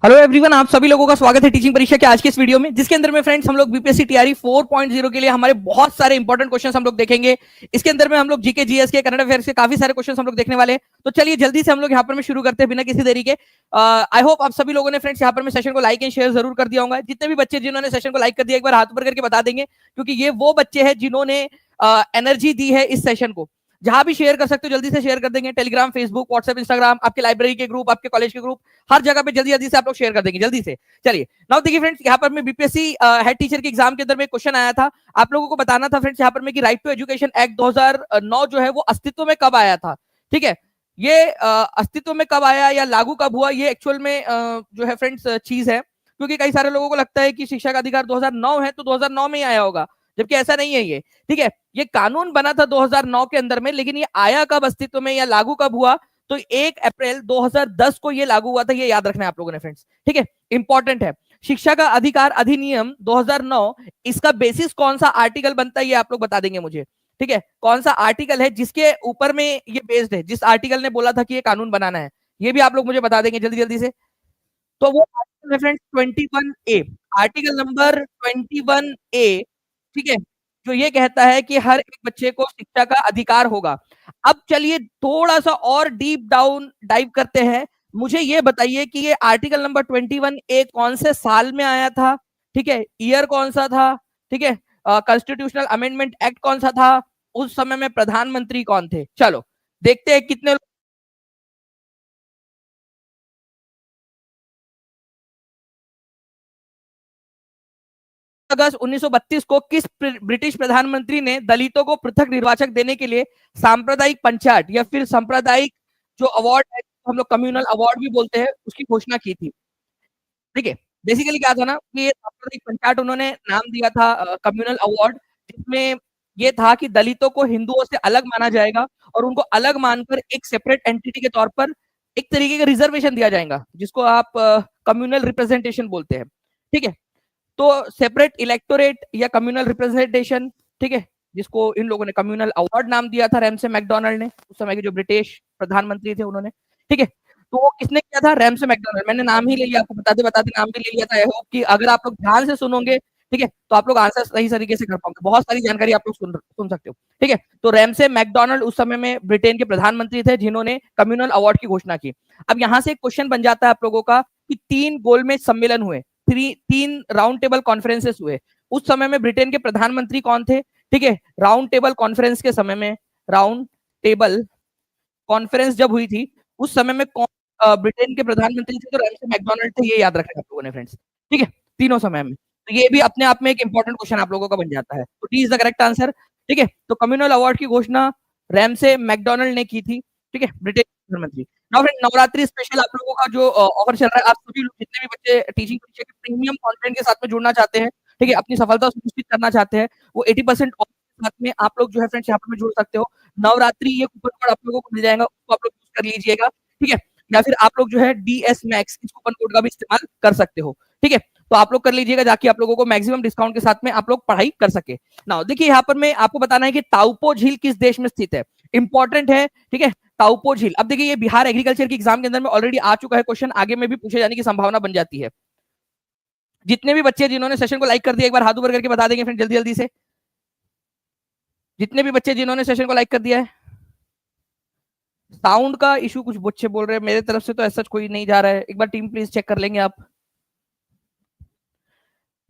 Hello everyone, आप सभी लोगों का स्वागत है टीचिंग परीक्षा के आज के इस वीडियो में, जिसके अंदर में फ्रेंड्स हम लोग बीपीएससी टीआरई 4.0 के लिए हमारे बहुत सारे इंपॉर्टेंट क्वेश्चंस हम लोग देखेंगे। इसके अंदर में हम लोग जीके जीएस के करंट अफेयर्स के काफी सारे क्वेश्चंस हम लोग देखने वाले हैं। तो चलिए जल्दी से हम लोग यहाँ पर में शुरू करते हैं बिना किसी देरी के। आई होप आप सभी लोगों ने फ्रेंड्स यहाँ पर में सेशन को लाइक एंड शेयर जरूर कर दिया होगा। जितने भी बच्चे जिन्होंने सेशन को लाइक कर दिया एक बार हाथ ऊपर करके बता देंगे, क्योंकि ये वो बच्चे हैं जिन्होंने एनर्जी दी है इस सेशन को। जहां भी शेयर कर सकते हो जल्दी से शेयर कर देंगे, टेलीग्राम, फेसबुक, व्हाट्सएप, इंस्टाग्राम, आपके लाइब्रेरी के ग्रुप, आपके कॉलेज के ग्रुप, हर जगह पे जल्दी जल्दी से आप लोग शेयर कर देंगे जल्दी से। चलिए नाउ देखिए फ्रेंड्स, यहाँ पर मैं बीपीएससी हेड टीचर के एग्जाम के अंदर में क्वेश्चन आया था। आप लोगों को बताना था फ्रेंड्स यहाँ पर में कि राइट टू एजुकेशन एक्ट 2009 जो है वो अस्तित्व में कब आया था। ठीक है, ये अस्तित्व में कब आया या लागू कब हुआ, ये एक्चुअल में जो है फ्रेंड्स चीज है। क्योंकि कई सारे लोगों को लगता है कि शिक्षा का अधिकार 2009 है तो 2009 में ही आया होगा, जबकि ऐसा नहीं है ये। ठीक है, ये कानून बना था 2009 के अंदर में, लेकिन ये आया कब अस्तित्व में या लागू कब हुआ, तो 1 अप्रैल 2010 को ये लागू हुआ था। ये याद रखना है आप लोगों ने फ्रेंड्स। ठीक है, इंपॉर्टेंट है। शिक्षा का अधिकार अधिनियम 2009, इसका बेसिस कौन सा आर्टिकल बनता है ये आप लोग बता देंगे मुझे। ठीक है, कौन सा आर्टिकल है जिसके ऊपर में ये बेस्ड है, जिस आर्टिकल ने बोला था कि ये कानून बनाना है, ये भी आप लोग मुझे बता देंगे जल्दी जल्दी से। तो वो आर्टिकल है friends 21A, article number 21A। ठीक है, जो ये कहता है कि हर एक बच्चे को शिक्षा का अधिकार होगा। अब चलिए थोड़ा सा और डीप डाउन डाइव करते हैं। मुझे ये बताइए कि ये आर्टिकल नंबर 21A कौन से साल में आया था। ठीक है, ईयर कौन सा था। ठीक है, कॉन्स्टिट्यूशनल अमेंडमेंट एक्ट कौन सा था, उस समय में प्रधानमंत्री कौन थे। चलो देखते हैं कितने अगस्त 1932 को किस ब्रिटिश प्रधानमंत्री ने दलितों को पृथक निर्वाचक देने के लिए सांप्रदायिक पंचायत या फिर सांप्रदायिक जो अवार्ड है, हम लोग कम्युनल अवार्ड भी बोलते हैं, उसकी घोषणा की थी। ठीक है, बेसिकली क्या था ना कि ये सांप्रदायिक पंचायत उन्होंने नाम दिया था कम्युनल अवार्ड, जिसमें ये था कि दलितों को हिंदुओं से अलग माना जाएगा और उनको अलग मानकर एक सेपरेट एंटिटी के तौर पर एक तरीके का रिजर्वेशन दिया जाएगा, जिसको आप कम्युनल रिप्रेजेंटेशन बोलते हैं। ठीक है, तो सेपरेट इलेक्टोरेट या कम्युनल रिप्रेजेंटेशन। ठीक है, जिसको इन लोगों ने कम्युनल अवार्ड नाम दिया था, रैमसे मैकडोनाल्ड ने, उस समय के जो ब्रिटिश प्रधानमंत्री थे उन्होंने। ठीक है, तो वो किसने किया था, रैमसे मैकडोनाल्ड। मैंने नाम ही ले लिया, आपको बताते बताते नाम भी ले लिया था। आई होप कि अगर आप लोग ध्यान से सुनोगे, ठीक है, तो आप लोग आंसर सही तरीके से कर पाओगे। बहुत सारी जानकारी आप लोग सुन सकते हो। ठीक है, तो रैमसे मैकडोनाल्ड उस समय में ब्रिटेन के प्रधानमंत्री थे, जिन्होंने कम्युनल अवार्ड की घोषणा की। अब यहाँ से एक क्वेश्चन बन जाता है आप लोगों का कि 3 गोलमेज सम्मेलन हुए, 3 राउंड टेबल कॉन्फ्रेंसेस हुए, उस समय में ब्रिटेन के प्रधानमंत्री कौन थे। ठीक है, राउंड टेबल कॉन्फ्रेंस के समय में, राउंड टेबल कॉन्फ्रेंस जब हुई थी उस समय में कौन ब्रिटेन के प्रधानमंत्री थे, तो रैमसे मैकडोनाल्ड थे। ये याद रखना आप लोगों ने फ्रेंड्स। ठीक है, तीनों समय में। तो ये भी अपने आप में एक इंपॉर्टेंट क्वेश्चन आप लोगों का बन जाता है। तो D is the correct answer. ठीक है, तो कम्युनल अवार्ड की घोषणा रैमसे मैकडोनाल्ड ने की थी। ठीक है, ब्रिटेन के प्रधानमंत्री। नाउ फ्रेंड, नवरात्रि स्पेशल आप लोगों का जो ऑफर चल रहा है, आप सभी लोग जितने भी बच्चे टीचिंग परीक्षा के प्रीमियम कंटेंट के साथ में जुड़ना चाहते हैं, ठीक है, अपनी सफलता सुनिश्चित करना चाहते हैं, वो 80% ऑफ के साथ में आप लोग जो है फ्रेंड्स यहाँ पर जुड़ सकते हो। नवरात्रि ये कूपन कोड आप लोगों को मिल जाएगा, उसको आप लोग यूज कर लीजिएगा। ठीक है, या फिर आप लोग जो है डीएस मैक्स इस कूपन कोड का भी इस्तेमाल कर सकते हो। ठीक है, तो आप लोग कर लीजिएगा, जाके आप लोगों को मैक्सिमम डिस्काउंट के साथ में आप लोग पढ़ाई कर सके। ना देखिए यहाँ पर मैं आपको बताना है कि ताउपो झील किस देश में स्थित है, इंपॉर्टेंट है। ठीक है, ताउपो झील। अब देखिए ये बिहार एग्रीकल्चर के एग्जाम के अंदर में ऑलरेडी आ चुका है क्वेश्चन, आगे में भी पूछे जाने की संभावना बन जाती है। जितने भी बच्चे जिन्होंने सेशन को लाइक कर दिया एक बार हाथ ऊपर करके बता देंगे फ्रेंड जल्दी जल्दी से। जितने भी बच्चे जिन्होंने सेशन को लाइक कर दिया है। साउंड का इशू कुछ बच्चे बोल रहे हैं, मेरे तरफ से तो ऐसा कोई नहीं जा रहा है, एक बार टीम प्लीज चेक कर लेंगे आप।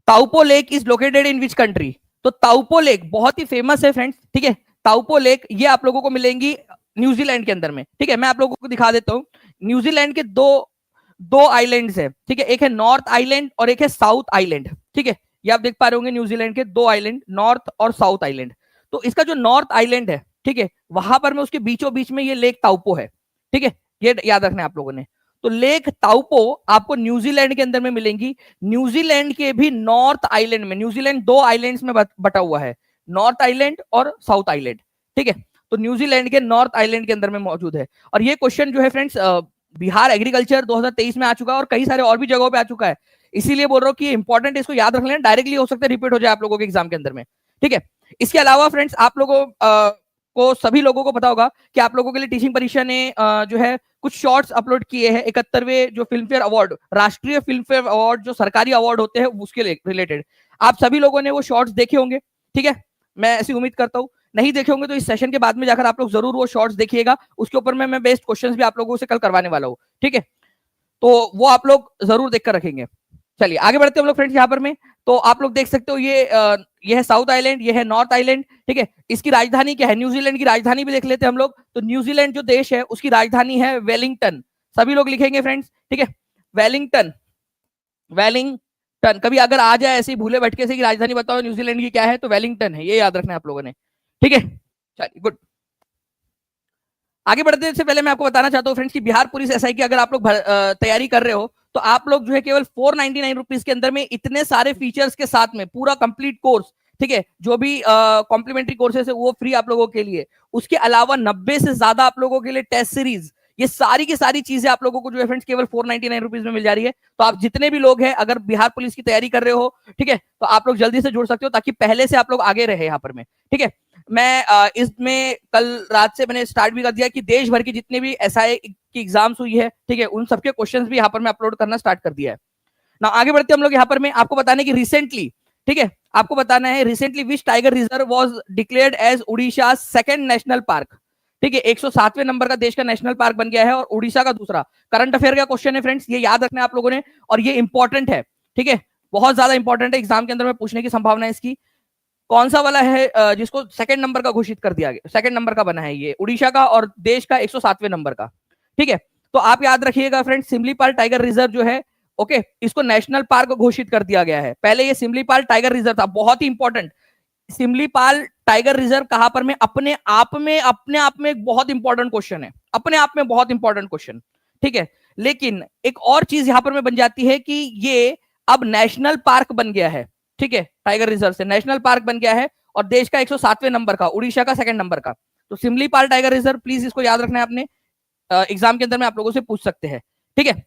Taupo lake is located in which country. तो ताउपो लेक बहुत ही फेमस है फ्रेंड्स। ठीक है, ताउपो लेक ये आप लोगों को मिलेंगी न्यूजीलैंड के अंदर में। ठीक है, मैं आप लोगों को दिखा देता हूँ। न्यूजीलैंड के दो दो आइलैंड्स है। ठीक है, एक है नॉर्थ आइलैंड और एक है साउथ आइलैंड। ठीक है, ये आप देख पा रहे होंगे न्यूजीलैंड के 2 आइलैंड, नॉर्थ और साउथ आइलैंड। तो इसका जो नॉर्थ आइलैंड है, ठीक है, वहां पर में उसके बीचों बीच में ये लेक ताउपो है। ठीक है, ये याद रखना है आप लोगों ने। तो लेक ताउपो आपको न्यूजीलैंड के अंदर में मिलेंगी। न्यूजीलैंड के भी नॉर्थ आइलैंड में, न्यूजीलैंड 2 आइलैंड्स में बटा हुआ है, नॉर्थ आइलैंड और साउथ आइलैंड। ठीक है, तो न्यूजीलैंड के नॉर्थ आइलैंड के अंदर में मौजूद है। और ये क्वेश्चन जो है फ्रेंड्स बिहार एग्रीकल्चर 2023 में आ चुका है और कई सारे और भी जगहों पे आ चुका है। इसीलिए बोल रहा हूँ कि इंपॉर्टेंट, इसको याद रख लेना, डायरेक्टली हो सकता है रिपीट हो जाए आप लोगों के एग्जाम के अंदर में। ठीक है, इसके अलावा फ्रेंड्स आप लोगों को सभी लोगों को पता होगा कि आप लोगों के लिए टीचिंग परीक्षा ने जो है कुछ शॉर्ट्स अपलोड किए हैं 71वें जो फिल्म फेयर अवार्ड, राष्ट्रीय फिल्म फेयर अवार्ड जो सरकारी अवार्ड होते हैं उसके रिलेटेड। आप सभी लोगों ने वो शॉर्ट्स देखे होंगे, ठीक है, मैं ऐसी उम्मीद करता हूँ। नहीं देखे होंगे तो इस सेशन के बाद में जाकर आप लोग जरूर वो शॉर्ट्स देखिएगा, उसके ऊपर मैं बेस्ट क्वेश्चंस भी आप लोगों से कल करवाने वाला हूँ, ठीक है, तो वो आप लोग जरूर देखकर रखेंगे। चलिए आगे बढ़ते हैं हम लोग फ्रेंड्स यहाँ पर में। तो आप लोग देख सकते हो ये है साउथ आइलैंड, ये है नॉर्थ आइलैंड, ठीक है। इसकी राजधानी क्या है, न्यूजीलैंड की राजधानी भी देख लेते हैं हम लोग। तो न्यूजीलैंड जो देश है उसकी राजधानी है वेलिंगटन, सभी लोग लिखेंगे फ्रेंड्स, ठीक है, वेलिंगटन, वेलिंगटन। कभी अगर आ जाए ऐसे भूले भटके से कि राजधानी बताओ न्यूजीलैंड की क्या है, तो वेलिंगटन है, ये याद रखना है आप लोगों ने, ठीक है। चलिए गुड। आगे बढ़ने से पहले मैं आपको बताना चाहता हूँ फ्रेंड्स कि बिहार पुलिस एसआई की अगर आप लोग तैयारी कर रहे हो तो आप लोग जो है केवल 499 रुपीज के अंदर में इतने सारे फीचर्स के साथ में पूरा कंप्लीट कोर्स, ठीक है, जो भी कॉम्प्लीमेंट्री कोर्सेस है वो फ्री आप लोगों के लिए। उसके अलावा 90 से ज्यादा आप लोगों के लिए टेस्ट सीरीज, ये सारी की सारी चीजें आप लोगों को जो है फ्रेंड्स केवल 499 रुपीज में मिल जा रही है। तो आप जितने भी लोग हैं अगर बिहार पुलिस की तैयारी कर रहे हो, ठीक है, तो आप लोग जल्दी से जुड़ सकते हो ताकि पहले से आप लोग आगे रहे यहाँ पर में, ठीक है। मैं इसमें कल रात से मैंने स्टार्ट भी कर दिया कि देश भर की जितने भी एसआई की एग्जाम्स हुई है, ठीक है, उन सबके क्वेश्चंस भी यहाँ पर मैं अपलोड करना स्टार्ट कर दिया है ना। आगे बढ़ते हम लोग यहाँ पर में आपको बताने की रिसेंटली, ठीक है, आपको बताना है recently which tiger reserve was declared as Orissa second national park, ठीक है, 107वें नंबर का देश का नेशनल पार्क बन गया है और उड़ीसा का दूसरा। करंट अफेयर का क्वेश्चन है फ्रेंड्स, ये याद रखना है आप लोगों ने, और ये इंपॉर्टेंट है, ठीक है, बहुत ज्यादा इंपॉर्टेंट है, एग्जाम के अंदर में पूछने की संभावना है इसकी। कौन सा वाला है जिसको सेकंड नंबर का घोषित कर दिया गया, सेकंड नंबर का बना है ये उड़ीसा का और देश का 107वें नंबर का, ठीक है। तो आप याद रखिएगा फ्रेंड्स, सिमलीपाल टाइगर रिजर्व जो है, ओके, इसको नेशनल पार्क घोषित कर दिया गया है। पहले ये सिमलीपाल टाइगर रिजर्व था, बहुत ही इंपॉर्टेंट। सिमलीपाल टाइगर रिजर्व कहां पर में, अपने आप में एक बहुत इंपॉर्टेंट क्वेश्चन है, अपने आप में बहुत इंपॉर्टेंट क्वेश्चन, ठीक है। लेकिन एक और चीज यहां पर में बन जाती है कि ये अब नेशनल पार्क बन गया है, ठीक है, टाइगर रिजर्व से नेशनल पार्क बन गया है और देश का 107वें नंबर का, उड़ीसा का सेकंड नंबर का। तो सिमलीपाल टाइगर रिजर्व, प्लीज इसको याद रखना है आपने, एग्जाम के अंदर में आप लोगों से पूछ सकते हैं, ठीक है।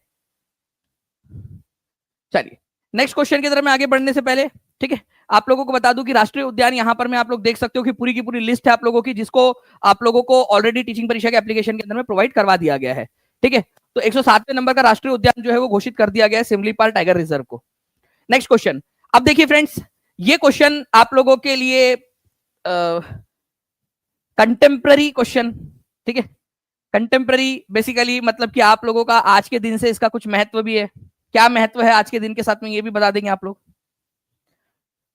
चलिए नेक्स्ट क्वेश्चन की तरफ में आगे बढ़ने से पहले, ठीक है, आप लोगों को बता दूं कि राष्ट्रीय उद्यान यहाँ पर में आप लोग देख सकते हो कि पूरी की पूरी लिस्ट है आप लोगों की, जिसको आप लोगों को ऑलरेडी टीचिंग परीक्षा के एप्लीकेशन के अंदर में प्रोवाइड करवा दिया गया है, ठीक है। तो 107वें नंबर का राष्ट्रीय उद्यान जो है वो घोषित कर दिया गया है सिमलीपाल टाइगर रिजर्व को। नेक्स्ट क्वेश्चन, अब देखिए फ्रेंड्स, ये क्वेश्चन आप लोगों के लिए कंटेम्प्ररी क्वेश्चन, ठीक है, कंटेम्प्ररी बेसिकली मतलब कि आप लोगों का आज के दिन से इसका कुछ महत्व भी है। क्या महत्व है आज के दिन के साथ में ये भी बता देंगे आप लोग।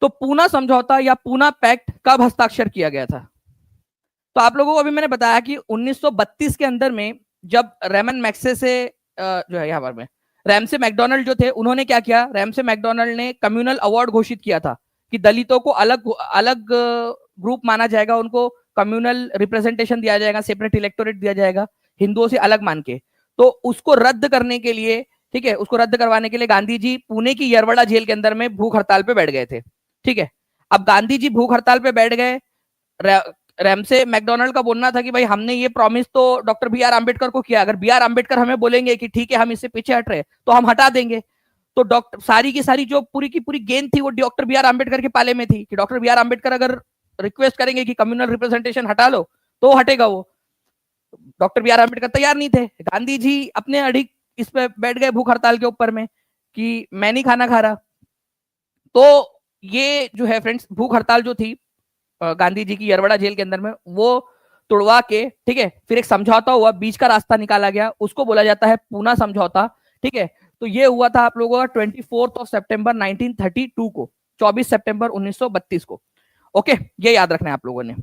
तो पूना समझौता या पूना पैक्ट कब हस्ताक्षर किया गया था। तो आप लोगों को अभी मैंने बताया कि 1932 के अंदर में जब रेमन मैक्से से जो है यहाँ पर में रैमसे मैकडोनल्ड जो थे उन्होंने क्या किया, रैमसे मैकडोनल्ड ने कम्युनल अवार्ड घोषित किया था कि दलितों को अलग अलग ग्रुप माना जाएगा, उनको कम्युनल रिप्रेजेंटेशन दिया जाएगा, सेपरेट इलेक्टोरेट दिया जाएगा हिंदुओं से अलग मान के। तो उसको रद्द करने के लिए, ठीक है, उसको रद्द करवाने के लिए गांधी जी पुणे की यरवड़ा जेल के अंदर में भूख हड़ताल पे बैठ गए थे, ठीक है। अब गांधी जी भूख हड़ताल पे बैठ गए, रैमसे मैकडोनल्ड का बोलना था कि भाई हमने ये प्रॉमिस तो डॉक्टर बी आर अम्बेडकर को किया, अगर बी आर अम्बेडकर हमें बोलेंगे कि ठीक है हम इससे पीछे हट रहे तो हम हटा देंगे। तो डॉक्टर सारी की सारी जो पूरी की पूरी गेंद थी वो डॉक्टर बी आर अम्बेडकर के पाले में थी कि डॉक्टर बी आर अम्बेडकर अगर रिक्वेस्ट करेंगे कि कम्युनल रिप्रेजेंटेशन हटा लो तो हटेगा वो। डॉक्टर बी आर अम्बेडकर तैयार नहीं थे, गांधी जी अपने अड़ी इस पे बैठ गए भूख हड़ताल के ऊपर में कि मैं नहीं खाना खा रहा। तो ये जो है फ्रेंड्स भूख हड़ताल जो थी गांधी जी की यरवड़ा जेल के अंदर में वो तुड़वा के, ठीक है, फिर एक समझौता हुआ, बीच का रास्ता निकाला गया, उसको बोला जाता है पूना समझौता, ठीक है। तो ये हुआ था आप लोगों का 24 सितंबर 1932 को, 24 सितंबर 1932 को, ओके, ये याद रखना है आप लोगों ने।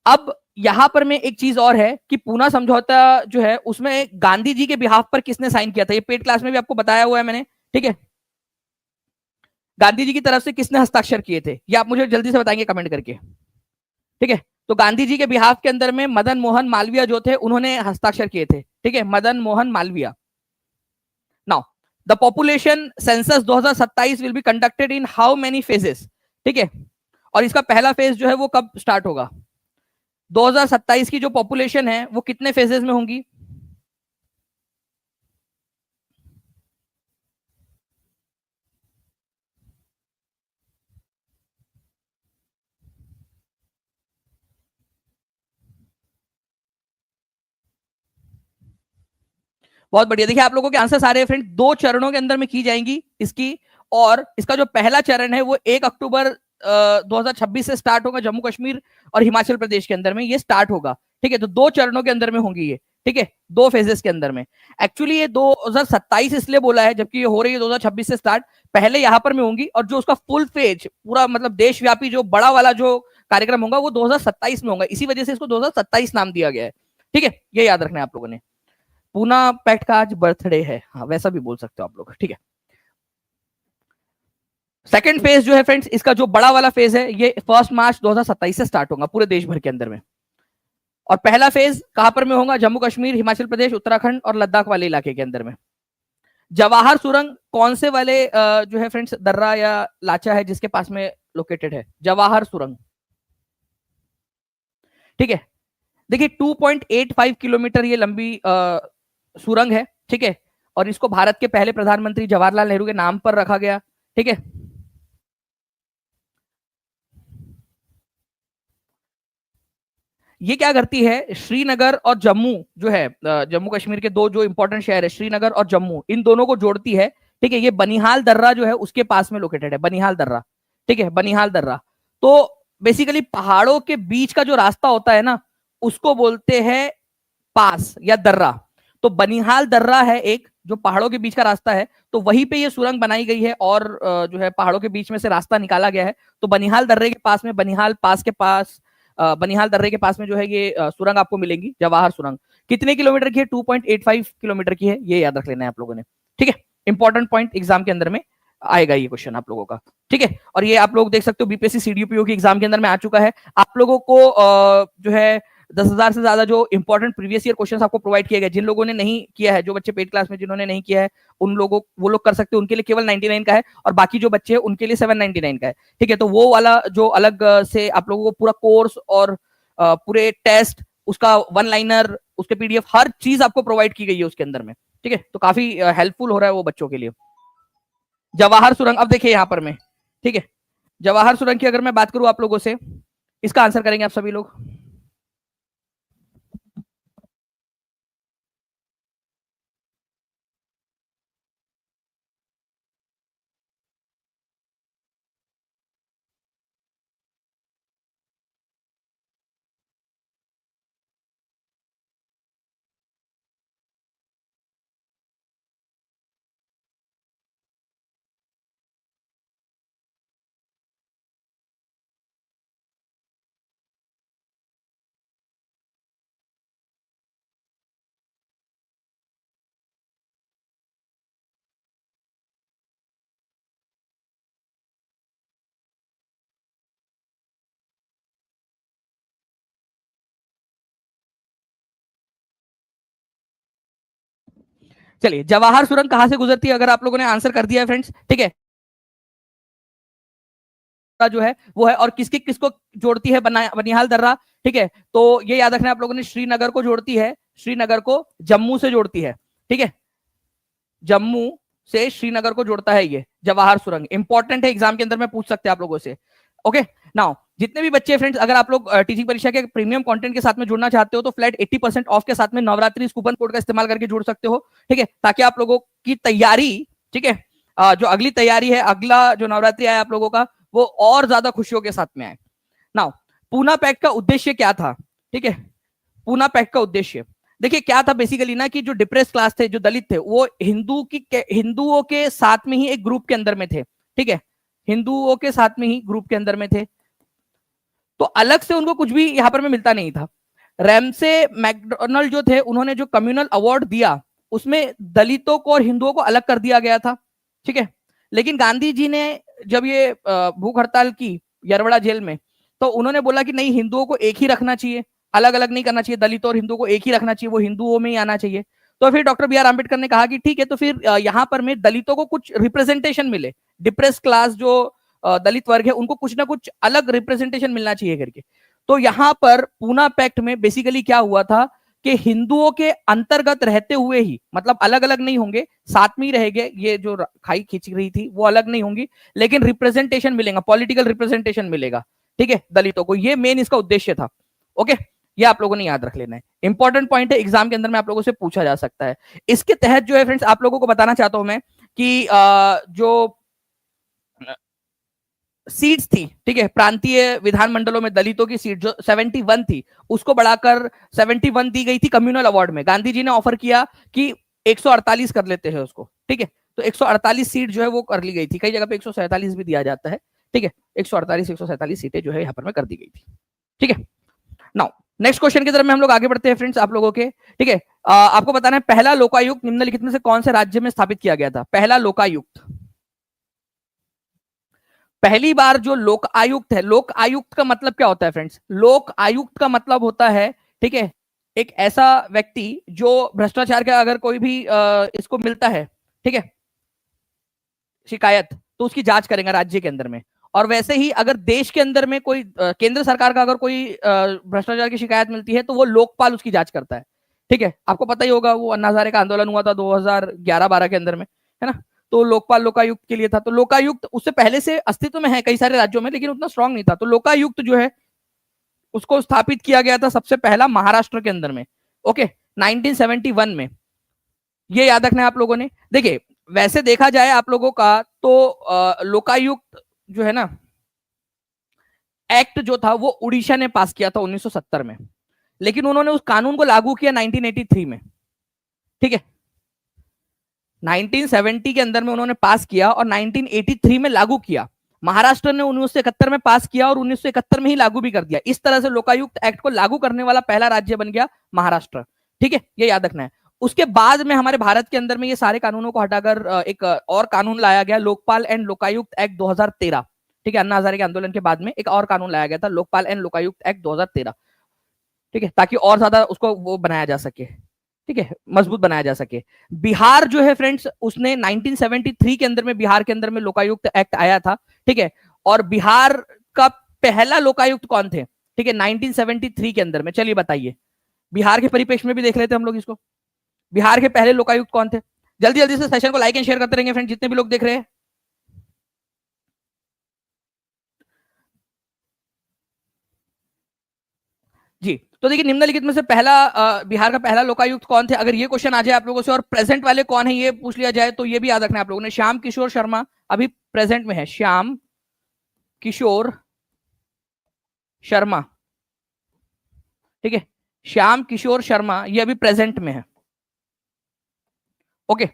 अब यहां पर में एक चीज और है कि पूना समझौता जो है उसमें गांधी जी के बिहाफ पर किसने साइन किया था, ये पेड क्लास में भी आपको बताया हुआ है मैंने, ठीक है। गांधी जी की तरफ से किसने हस्ताक्षर किए थे ये आप मुझे जल्दी से बताएंगे कमेंट करके, ठीक है। तो गांधी जी के बिहाफ के अंदर में मदन मोहन मालवीय जो थे उन्होंने हस्ताक्षर किए थे, ठीक है, Madan Mohan Malviya. Now the population census 2027 will be conducted in how many phases, ठीक है, और इसका पहला फेज जो है वो कब स्टार्ट होगा, 2027 की जो पॉपुलेशन है वो कितने फेजेस में होंगी। बहुत बढ़िया। देखिए आप लोगों के आंसर सारे फ्रेंड 2 चरणों के अंदर में की जाएंगी इसकी, और इसका जो पहला चरण है वो 1 अक्टूबर 2026 से स्टार्ट होगा, जम्मू कश्मीर और हिमाचल प्रदेश के अंदर में ये स्टार्ट होगा। ठीक है, तो 2 चरणों के अंदर में होंगी ये। ठीक है, 2 फेजेस के अंदर में। एक्चुअली ये 2027 इसलिए बोला है जबकि ये हो रही है 2026 से स्टार्ट, पहले यहां पर में होंगी, और जो उसका फुल फेज पूरा मतलब देशव्यापी जो बड़ा वाला जो कार्यक्रम होगा वो 2027 में होगा, इसी वजह से इसको 2027 नाम दिया गया है। ठीक है, ये याद रखना है आप लोगों ने। पूना पैक्ट का आज बर्थडे है, हाँ वैसा भी बोल सकते हो आप लोग। ठीक है, सेकंड फेज जो है फ्रेंड्स, इसका जो बड़ा वाला फेज है ये 1 मार्च 2027 से स्टार्ट होगा पूरे देश भर के अंदर में। और पहला फेज कहां पर में होगा? जम्मू कश्मीर, हिमाचल प्रदेश, उत्तराखंड और लद्दाख वाले इलाके के अंदर में। जवाहर सुरंग कौन से वाले जो है फ्रेंड्स दर्रा या लाचा है जिसके पास में लोकेटेड है? जवाहर सुरंग। ठीक है, देखिए 2.85 किलोमीटर ये लंबी सुरंग है। ठीक है, और इसको भारत के पहले प्रधानमंत्री जवाहरलाल नेहरू के नाम पर रखा गया। ठीक है, ये क्या करती है? श्रीनगर और जम्मू जो है, जम्मू कश्मीर के 2 जो इंपॉर्टेंट शहर है श्रीनगर और जम्मू, इन दोनों को जोड़ती है। ठीक है, ये बनिहाल दर्रा जो है उसके पास में लोकेटेड है, बनिहाल दर्रा। ठीक है, बनिहाल दर्रा। तो बेसिकली पहाड़ों के बीच का जो रास्ता होता है ना, उसको बोलते हैं पास या दर्रा। तो बनिहाल दर्रा है एक जो पहाड़ों के बीच का रास्ता है, तो वहीं पे ये सुरंग बनाई गई है, और जो है पहाड़ों के बीच में से रास्ता निकाला गया है। तो बनिहाल दर्रे के पास में, बनिहाल पास के पास, बनिहाल दर्रे के पास में जो है ये सुरंग आपको मिलेंगी, जवाहर सुरंग। कितने किलोमीटर की है? 2.85 किलोमीटर की है, ये याद रख लेना है आप लोगों ने। ठीक है, इंपॉर्टेंट पॉइंट एग्जाम के अंदर में आएगा ये क्वेश्चन आप लोगों का। ठीक है, और ये आप लोग देख सकते हो बीपीएससी सीडीपीओ की एग्जाम के अंदर में आ चुका है। आप लोगों को जो है 10,000 से ज्यादा जो इंपॉर्टेंट प्रीवियस ईयर क्वेश्चन आपको प्रोवाइड किए गए। जिन लोगों ने नहीं किया है, जो बच्चे पेड क्लास में जिन्होंने नहीं किया है, उन लोगों वो लोग कर सकते हैं, उनके लिए केवल 99 का है, और बाकी जो बच्चे हैं उनके लिए 799 का है। ठीक है, तो वो वाला जो अलग से आप लोगों को पूरा कोर्स और पूरे टेस्ट, उसका वन लाइनर, उसके पीडीएफ, हर चीज आपको प्रोवाइड की गई है उसके अंदर में। ठीक है, तो काफी हेल्पफुल हो रहा है वो बच्चों के लिए। जवाहर सुरंग, अब देखिए यहां पर में। ठीक है, जवाहर सुरंग की अगर मैं बात करूं आप लोगों से, इसका आंसर करेंगे आप सभी लोग। चलिए, जवाहर सुरंग कहां से गुजरती है? अगर आप लोगों ने आंसर कर दिया है फ्रेंड्स, ठीक है, जो है वो है, और किसके किसको जोड़ती है? बनिहाल दर्रा। ठीक है, तो ये याद रखना आप लोगों ने, श्रीनगर को जोड़ती है, श्रीनगर को जम्मू से जोड़ती है। ठीक है, जम्मू से श्रीनगर को जोड़ता है ये जवाहर सुरंग। इंपॉर्टेंट है, एग्जाम के अंदर में पूछ सकते हैं आप लोगों से। ओके, नाउ जितने भी बच्चे फ्रेंड्स, अगर आप लोग टीचिंग परीक्षा के प्रीमियम कंटेंट के साथ में जुड़ना चाहते हो तो फ्लैट 80% ऑफ के साथ में नवरात्रि कूपन कोड का इस्तेमाल करके जुड़ सकते हो। ठीक है, ताकि आप लोगों की तैयारी, ठीक है, जो अगली तैयारी है, अगला जो नवरात्रि आए आप लोगों का, वो और ज्यादा खुशियों के साथ में आए। नाउ पूना पैक्ट का उद्देश्य क्या था? ठीक है, पूना पैक्ट का उद्देश्य देखिए क्या था बेसिकली ना, कि जो डिप्रेस क्लास थे, जो दलित थे, वो हिंदुओं के साथ में ही एक ग्रुप के अंदर में थे। ठीक है, हिंदुओं के साथ में ही ग्रुप के अंदर में थे, तो अलग से उनको कुछ भी यहां पर में मिलता नहीं था। रैमसे मैकडोनल्ड जो थे, उन्होंने जो कम्युनल अवार्ड दिया, उसमें दलितों को और हिंदुओं को अलग कर दिया गया था। ठीक है, लेकिन गांधी जी ने जब ये भूख हड़ताल की यरवड़ा जेल में, तो उन्होंने बोला कि नहीं, हिंदुओं को एक ही रखना चाहिए, अलग अलग नहीं करना चाहिए, दलितों और हिंदुओं को एक ही रखना चाहिए, वो हिंदुओं में ही आना चाहिए। तो फिर डॉक्टर बी आर अम्बेडकर ने कहा कि ठीक है, तो फिर यहाँ पर में दलितों को कुछ रिप्रेजेंटेशन मिले, डिप्रेस क्लास जो दलित वर्ग है उनको कुछ ना कुछ अलग रिप्रेजेंटेशन मिलना चाहिए करके। तो यहां पर पूना पैक्ट में बेसिकली क्या हुआ था कि हिंदुओं के अंतर्गत रहते हुए ही, मतलब अलग अलग नहीं होंगे, साथ में ही रहेंगे, ये जो खाई खींच रही थी वो अलग नहीं होंगी, लेकिन रिप्रेजेंटेशन मिलेगा, पॉलिटिकल रिप्रेजेंटेशन मिलेगा। ठीक है, दलितों को, ये मेन इसका उद्देश्य था। ओके, ये आप लोगों ने याद रख लेना है, इंपॉर्टेंट पॉइंट है, एग्जाम के अंदर में आप लोगों से पूछा जा सकता है। इसके तहत जो है फ्रेंड्स आप लोगों को बताना चाहता हूं मैं कि जो सीट्स थी, ठीक है, प्रांतीय विधानमंडलों में दलितों की सीट जो 71 थी, उसको बढ़ाकर 71 दी गई थी कम्युनल अवार्ड में। गांधी जी ने ऑफर किया कि 148 कर लेते हैं उसको, ठीक है, तो 148 सीट जो है वो कर ली गई थी, कई जगह पे 147 भी दिया जाता है, ठीक है, 148 147 सीटें जो है यहाँ पर में कर दी गई थी, ठीक है। नाउ नेक्स्ट क्वेश्चन की तरफ में हम लोग आगे बढ़ते हैं फ्रेंड्स आप लोगों के, ठीक है। आपको बताना है पहला लोकायुक्त निम्नलिखित में से कौन से राज्य में स्थापित किया गया था? पहला लोकायुक्त, पहली बार जो लोक आयुक्त है, लोक आयुक्त का मतलब क्या होता है फ्रेंड्स? लोक आयुक्त का मतलब होता है, ठीक है, एक ऐसा व्यक्ति जो भ्रष्टाचार का अगर कोई भी इसको मिलता है, ठीक है, शिकायत, तो उसकी जांच करेंगे राज्य के अंदर में। और वैसे ही अगर देश के अंदर में कोई केंद्र सरकार का अगर कोई भ्रष्टाचार की शिकायत मिलती है तो वो लोकपाल उसकी जांच करता है, ठीक है। आपको पता ही होगा वो अन्ना हजारे का आंदोलन हुआ था 2011-12 के अंदर में, है ना, तो लोकपाल लोकायुक्त के लिए था। तो लोकायुक्त उससे पहले से अस्तित्व में है कई सारे राज्यों में, लेकिन उतना स्ट्रांग नहीं था। तो लोकायुक्त जो है उसको स्थापित किया गया था सबसे पहला महाराष्ट्र के अंदर में, ओके, 1971 में। ये याद रखना है आप लोगों ने। देखिए वैसे देखा जाए आप लोगों का तो लोकायुक्त जो है ना एक्ट जो था वो उड़ीसा ने पास किया था 1970 में, लेकिन उन्होंने उस कानून को लागू किया 1983 में, ठीक है। 1970 के अंदर में उन्होंने पास किया और 1983 में लागू किया। महाराष्ट्र ने 1971 में पास किया और 1971 में ही लागू भी कर दिया। इस तरह से लोकायुक्त एक्ट को लागू करने वाला पहला राज्य बन गया महाराष्ट्र, ठीक है, ये याद रखना है। उसके बाद में हमारे भारत के अंदर में ये सारे कानूनों को हटाकर एक और कानून लाया गया, लोकपाल एंड लोकायुक्त एक्ट 2013, ठीक है। अन्ना हजारे के आंदोलन के बाद में एक और कानून लाया गया था, लोकपाल एंड लोकायुक्त एक्ट 2013, ठीक है, ताकि और ज्यादा उसको वो बनाया जा सके, ठीक है, मजबूत बनाया जा सके। बिहार जो है फ्रेंड्स उसने 1973 के अंदर में बिहार के अंदर में लोकायुक्त एक्ट आया था, ठीक है। और बिहार का पहला लोकायुक्त कौन थे, ठीक है, 1973 के अंदर में? चलिए बताइए, बिहार के परिप्रेक्ष्य में भी देख लेते हैं हम लोग इसको। बिहार के पहले लोकायुक्त कौन थे? जल्दी जल्दी से सेशन को लाइक एंड शेयर करते रहेंगे फ्रेंड, जितने भी लोग देख रहे हैं। जी, तो देखिए निम्नलिखित में से पहला बिहार का पहला लोकायुक्त कौन थे? अगर ये क्वेश्चन आ जाए आप लोगों से और प्रेजेंट वाले कौन है ये पूछ लिया जाए तो ये भी याद रखना है आप लोगों ने। श्याम किशोर शर्मा अभी प्रेजेंट में है, श्याम किशोर शर्मा, ठीक है, श्याम किशोर शर्मा ये अभी प्रेजेंट में है, ओके।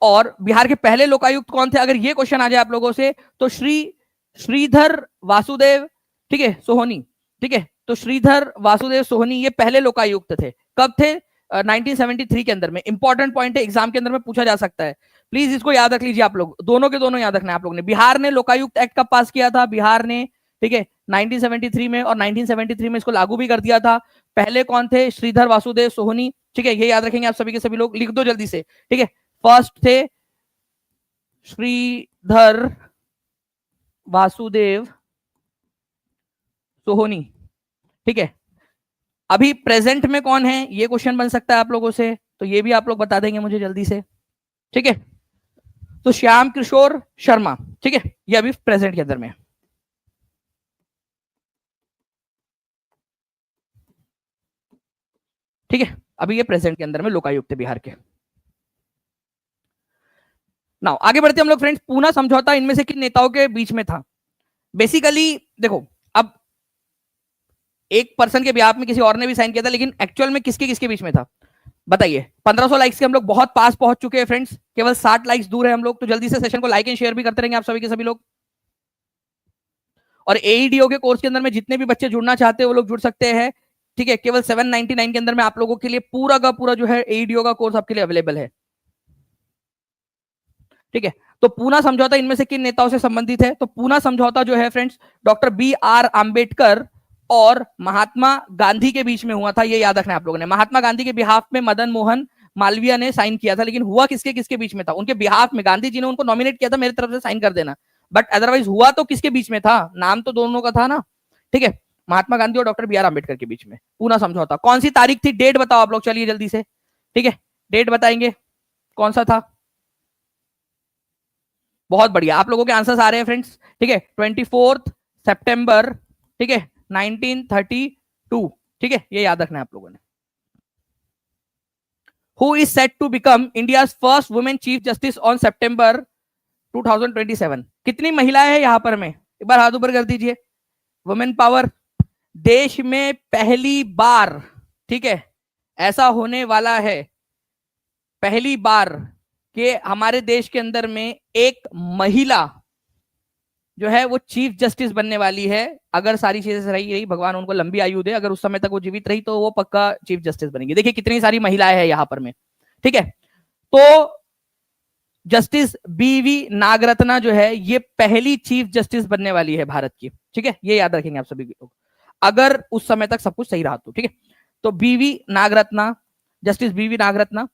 और बिहार के पहले लोकायुक्त कौन थे अगर ये क्वेश्चन आ जाए आप लोगों से तो श्रीधर वासुदेव, ठीक है, सोहनी, ठीक है। तो श्रीधर वासुदेव सोहनी ये पहले लोकायुक्त थे। कब थे? 1973 के अंदर में। इंपॉर्टेंट पॉइंट है, एग्जाम के अंदर में पूछा जा सकता है, प्लीज इसको याद रख लीजिए आप लोग, दोनों के दोनों याद रखना है आप लोगों ने। बिहार ने लोकायुक्त एक्ट कब पास किया था? बिहार ने, ठीक है, 1973 में, और 1973 में इसको लागू भी कर दिया था। पहले कौन थे? श्रीधर वासुदेव सोहनी, ठीक है, ये याद रखेंगे आप सभी के सभी लोग, लिख दो जल्दी से, ठीक है। फर्स्ट थे श्रीधर वासुदेव सोहनी, ठीक है। अभी प्रेजेंट में कौन है ये क्वेश्चन बन सकता है आप लोगों से, तो ये भी आप लोग बता देंगे मुझे जल्दी से, ठीक है। तो श्याम किशोर शर्मा, ठीक है, ये अभी प्रेजेंट के अंदर में, ठीक है, अभी ये प्रेजेंट के अंदर में लोकायुक्त है बिहार के। नाउ आगे बढ़ते हम लोग फ्रेंड्स। पूना समझौता इनमें से किन नेताओं के बीच में था? बेसिकली देखो, अब एक पर्सन के बिहाफ में किसी और ने भी साइन किया था, लेकिन एक्चुअल में किसके किसके बीच में था बताइए। 1500 लाइक्स के हम लोग बहुत पास पहुंच चुके हैं फ्रेंड्स, केवल 60 लाइक्स दूर है हम लोग, तो जल्दी से सेशन को लाइक एंड शेयर भी करते रहेंगे आप सभी के सभी लोग। और एईडीओ के कोर्स के अंदर में जितने भी बच्चे जुड़ना चाहते हैं वो लोग जुड़ सकते हैं, ठीक है। केवल 799 के अंदर में आप लोगों के लिए पूरा का पूरा जो है एईडीओ का कोर्स आपके लिए अवेलेबल है, ठीक है। तो पूना समझौता इनमें से किन नेताओं से संबंधित है? तो पूना समझौता जो है फ्रेंड्स डॉक्टर BR आंबेडकर और महात्मा गांधी के बीच में हुआ था, ये याद रखना है आप लोगों ने। महात्मा गांधी के बिहाफ में मदन मोहन मालवीय ने साइन किया था, लेकिन हुआ किसके किसके बीच में था? उनके बिहाफ में गांधी जी ने उनको नॉमिनेट किया था मेरी तरफ से साइन कर देना, बट अदरवाइज हुआ तो किसके बीच में था? नाम तो दोनों का था ना, ठीक है, महात्मा गांधी और डॉक्टर BR आंबेडकर के बीच में पूना समझौता। कौन सी तारीख थी? डेट बताओ आप लोग, चलिए जल्दी से, ठीक है, डेट बताएंगे कौन सा था। बहुत बढ़िया, आप लोगों के आंसर्स आ रहे हैं फ्रेंड्स, ठीक है, 24 सितंबर, ठीक है, 1932, ठीक है, ये याद रखना है आप लोगों ने। Who is set to become India first women chief justice on September 2027? कितनी महिलाएं हैं यहां पर? में एक बार हाथ ऊपर कर दीजिए। वुमेन पावर, देश में पहली बार, ठीक है, ऐसा होने वाला है, पहली बार कि हमारे देश के अंदर में एक महिला जो है वो चीफ जस्टिस बनने वाली है। अगर सारी चीजें रही भगवान उनको लंबी आयु दे, अगर उस समय तक वो जीवित रही तो वो पक्का चीफ जस्टिस बनेगी। देखिए कितनी सारी महिलाएं हैं यहां पर में, ठीक है। तो जस्टिस बीवी नागरत्ना जो है ये पहली चीफ जस्टिस बनने वाली है भारत की, ठीक है, ये याद रखेंगे आप सभी लोग, अगर उस समय तक सब कुछ सही रहा तो, ठीक है। तो बीवी नागरत्ना, जस्टिस बीवी नागरत्ना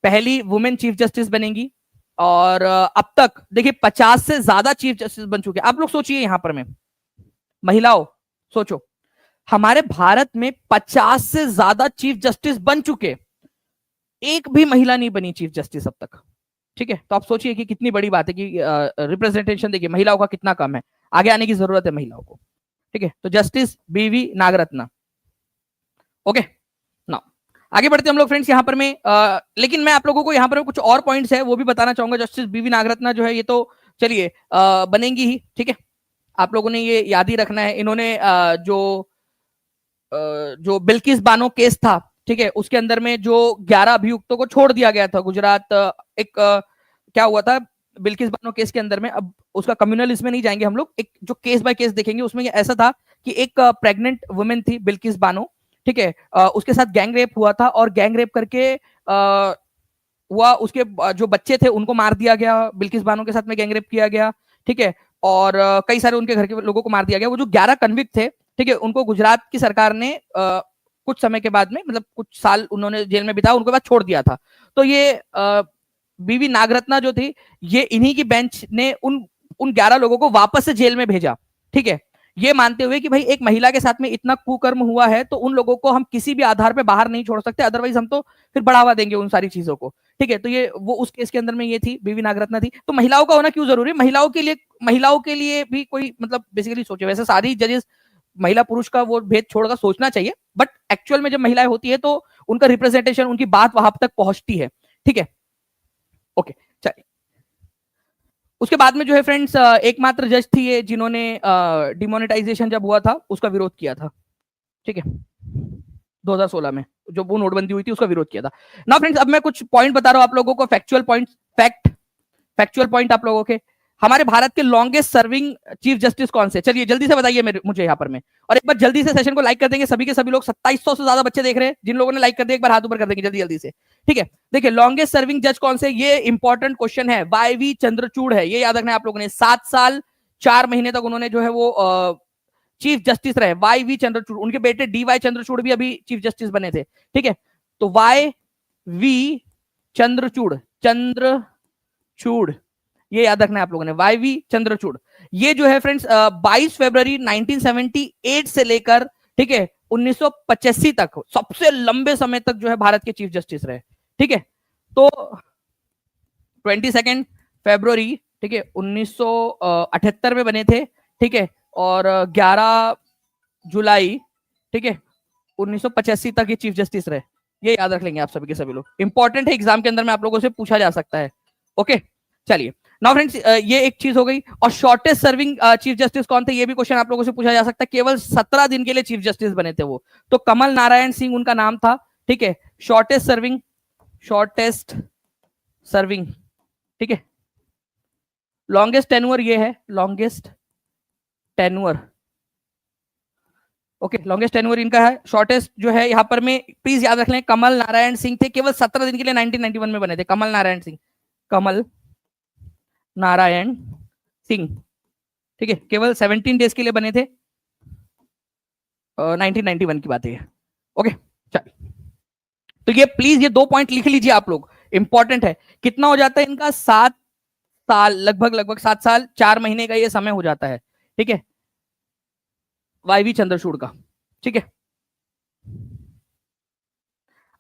पहली वुमेन चीफ जस्टिस बनेंगी। और अब तक देखिए 50 से ज्यादा चीफ जस्टिस बन चुके हैं। आप लोग सोचिए यहां पर में महिलाओं, सोचो हमारे भारत में 50 से ज्यादा चीफ जस्टिस बन चुके, एक भी महिला नहीं बनी चीफ जस्टिस अब तक, ठीक है। तो आप सोचिए कि कितनी बड़ी बात है कि रिप्रेजेंटेशन देखिए महिलाओं का कितना कम है, आगे आने की जरूरत है महिलाओं को, ठीक है। तो जस्टिस बीवी नागरत्ना, ओके ना। आगे बढ़ते हम लोग फ्रेंड्स यहां पर में लेकिन मैं आप लोगों को यहां पर कुछ और पॉइंट्स है वो भी बताना चाहूंगा। जस्टिस बीवी नागरत्ना जो है ये तो चलिए बनेंगी ही, ठीक है, आप लोगों ने ये याद ही रखना है। इन्होंने जो बिल्किस बानो केस था, ठीक है, उसके अंदर में जो 11 अभियुक्तों को छोड़ दिया गया था गुजरात, एक क्या हुआ था बिल्किस बानो केस के अंदर में, अब उसका कम्युनल इसमें नहीं जाएंगे हम लोग, एक जो केस बाय केस देखेंगे उसमें ऐसा था कि एक प्रेग्नेंट वुमेन थी बिल्किस बानो, ठीक है, उसके साथ गैंग रेप हुआ था और गैंग रेप करके हुआ, उसके जो बच्चे थे उनको मार दिया गया, बिल्किस बानो के साथ में गैंग रेप किया गया, ठीक है, और कई सारे उनके घर के लोगों को मार दिया गया। वो जो 11 कन्विक्ट थे, ठीक है, उनको गुजरात की सरकार ने कुछ समय के बाद में, मतलब कुछ साल उन्होंने जेल में बिताया, उनके बाद छोड़ दिया था। तो ये बीवी नागरत्ना जो थी ये इन्हीं की बेंच ने उन 11 लोगों को वापस से जेल में भेजा, ठीक है, ये मानते हुए कि भाई एक महिला के साथ में इतना कुकर्म हुआ है तो उन लोगों को हम किसी भी आधार पे बाहर नहीं छोड़ सकते, अदरवाइज हम तो फिर बढ़ावा देंगे उन सारी चीजों को, ठीक है। तो ये वो उस केस के अंदर में ये थी, बीवी नागरत्ना थी। तो महिलाओं का होना क्यों जरूरी है? महिलाओं के लिए भी कोई मतलब बेसिकली सोचे, वैसे सारी जजेस महिला पुरुष का वो भेद छोड़कर सोचना चाहिए, बट एक्चुअल में जब महिलाएं होती है तो उनका रिप्रेजेंटेशन, उनकी बात वहां तक पहुंचती है, ठीक है, ओके। चलिए उसके बाद में जो है फ्रेंड्स एकमात्र जज थी ये जिन्होंने डिमोनेटाइजेशन जब हुआ था उसका विरोध किया था, ठीक है, 2016 में जो वो नोटबंदी हुई थी उसका विरोध किया था ना। फ्रेंड्स अब मैं कुछ पॉइंट बता रहा हूं आप लोगों को, फैक्चुअल पॉइंट आप लोगों के। हमारे भारत के लॉन्गेस्ट सर्विंग चीफ जस्टिस कौन से? चलिए जल्दी से बताइए मुझे यहाँ पर में, और एक बार जल्दी से सेशन को लाइक कर देंगे सभी के सभी लोग। 2700 से ज्यादा बच्चे देख रहे हैं, जिन लोगों ने लाइक कर दिया एक बार हाथ ऊपर कर देंगे जल्दी जल्दी से, ठीक है। देखिए लॉन्गेस्ट सर्विंग जज कौन से, ये इंपॉर्टेंट क्वेश्चन है, वाई चंद्रचूड़ है, ये याद रखना है आप लोगों ने। 7 साल 4 महीने तक उन्होंने जो है वो चीफ जस्टिस रहे, वाई चंद्रचूड़। उनके बेटे DY चंद्रचूड़ भी अभी चीफ जस्टिस बने थे, ठीक है। तो YV चंद्रचूड़, ये याद रखना है आप लोगों ने, YV चंद्रचूड़। ये जो है फ्रेंड्स 22 फरवरी 1978 से लेकर, ठीक है, 1985 तक सबसे लंबे समय तक जो है भारत के चीफ जस्टिस रहे, ठीक है। तो 22 फरवरी, ठीक है, 1978 में बने थे, ठीक है, और 11 जुलाई, ठीक है, 1985 तक ये चीफ जस्टिस रहे। ये याद रख लेंगे आप सभी के सभी लोग, इंपॉर्टेंट है, एग्जाम के अंदर में आप लोगों से पूछा जा सकता है, ओके। चलिए नाउ फ्रेंड्स ये एक चीज हो गई। और शॉर्टेस्ट सर्विंग चीफ जस्टिस कौन थे, ये भी क्वेश्चन आप लोगों से पूछा जा सकता है। केवल 17 दिन के लिए चीफ जस्टिस बने थे वो, तो कमल नारायण सिंह उनका नाम था, ठीक है। शॉर्टेस्ट सर्विंग, ठीक है। लॉन्गेस्ट टेन्योर ये है, longest tenure, okay, longest tenure इनका है। शॉर्टेस्ट जो है यहाँ पर में प्लीज याद रख लें, कमल नारायण सिंह थे, केवल 17 दिन के लिए 1991 में बने थे। कमल नारायण सिंह, ठीक है, केवल 17 डेज के लिए बने थे, 1991 की बात है, ओके। चलिए तो ये प्लीज ये 2 पॉइंट लिख लीजिए आप लोग, इंपॉर्टेंट है। कितना हो जाता है इनका? 7 साल, लगभग 7 साल 4 महीने का ये समय हो जाता है, ठीक है, YV चंद्रचूड़ का, ठीक है।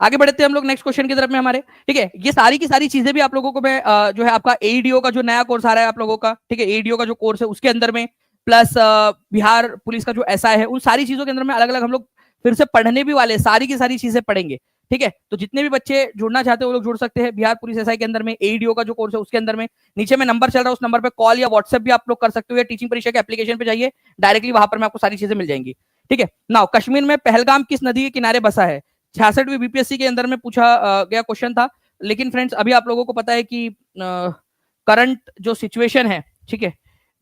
आगे बढ़ते हैं हम लोग नेक्स्ट क्वेश्चन की तरफ में हमारे, ठीक है। ये सारी की सारी चीजें भी आप लोगों को मैं जो है आपका AEDO का जो नया कोर्स आ रहा है आप लोगों का, ठीक है, AEDO का जो कोर्स है उसके अंदर में, प्लस बिहार पुलिस का जो SI है, उन सारी चीजों के अंदर में अलग अलग हम लोग फिर से पढ़ने भी वाले, सारी की सारी चीजें पढ़ेंगे। ठीक है, तो जितने भी बच्चे जुड़ना चाहते हैं वो लोग जुड़ सकते हैं बिहार पुलिस एसआई के अंदर में, एईडीओ का जो कोर्स है उसके अंदर में। नीचे में नंबर चल रहा है, उस नंबर पे कॉल या व्हाट्सएप भी आप लोग कर सकते हो, या टीचिंग परीक्षा के एप्लीकेशन पे जाइए, डायरेक्टली वहां पर में आपको सारी चीजें मिल जाएंगी। ठीक है, नाउ कश्मीर में पहलगाम किस नदी के किनारे बसा है? 66वीं बीपीएससी के अंदर में पूछा गया क्वेश्चन था। लेकिन फ्रेंड्स अभी आप लोगों को पता है कि करंट जो सिचुएशन है, ठीक है,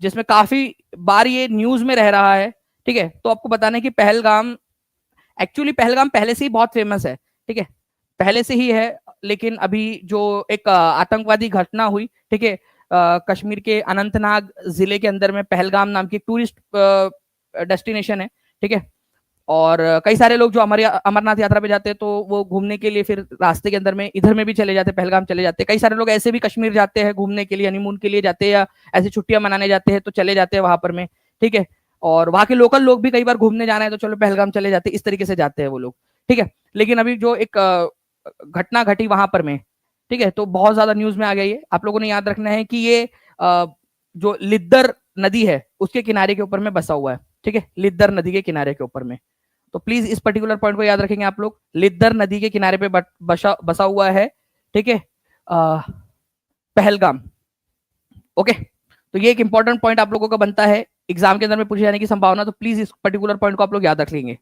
जिसमें काफी बार ये न्यूज में रह रहा है, ठीक है, तो आपको बताना है कि पहलगाम, एक्चुअली पहलगाम पहले से ही बहुत फेमस है, ठीक है, पहले से ही है। लेकिन अभी जो एक आतंकवादी घटना हुई, ठीक है, कश्मीर के अनंतनाग जिले के अंदर में पहलगाम नाम की एक टूरिस्ट डेस्टिनेशन है, ठीक है, और कई सारे लोग जो अमरनाथ यात्रा पे जाते हैं तो वो घूमने के लिए फिर रास्ते के अंदर में इधर में भी चले जाते हैं, पहलगाम चले जाते हैं। कई सारे लोग ऐसे भी कश्मीर जाते हैं घूमने के लिए, हनीमून के लिए जाते हैं, या ऐसी छुट्टियां मनाने जाते हैं तो चले जाते हैं वहां पर में, ठीक है, और वहां के लोकल लोग भी कई बार घूमने जाना है तो चलो पहलगाम चले जाते हैं, इस तरीके से जाते हैं वो लोग। ठीक है, लेकिन अभी जो एक घटना घटी वहां पर में, ठीक है, तो बहुत ज्यादा न्यूज में आ गई है। आप लोगों ने याद रखना है कि ये जो लिद्दर नदी है उसके किनारे के ऊपर में बसा हुआ है, ठीक है, लिद्दर नदी के किनारे के ऊपर में। तो प्लीज इस पर्टिकुलर पॉइंट को याद रखेंगे आप लोग, लिद्दर नदी के किनारे पे बसा हुआ है, ठीक है, पहलगाम। ओके, तो ये एक इंपॉर्टेंट पॉइंट आप लोगों का बनता है एग्जाम के अंदर में पूछे जाने की संभावना, तो प्लीज इस पर्टिकुलर पॉइंट को आप लोग याद रख लेंगे।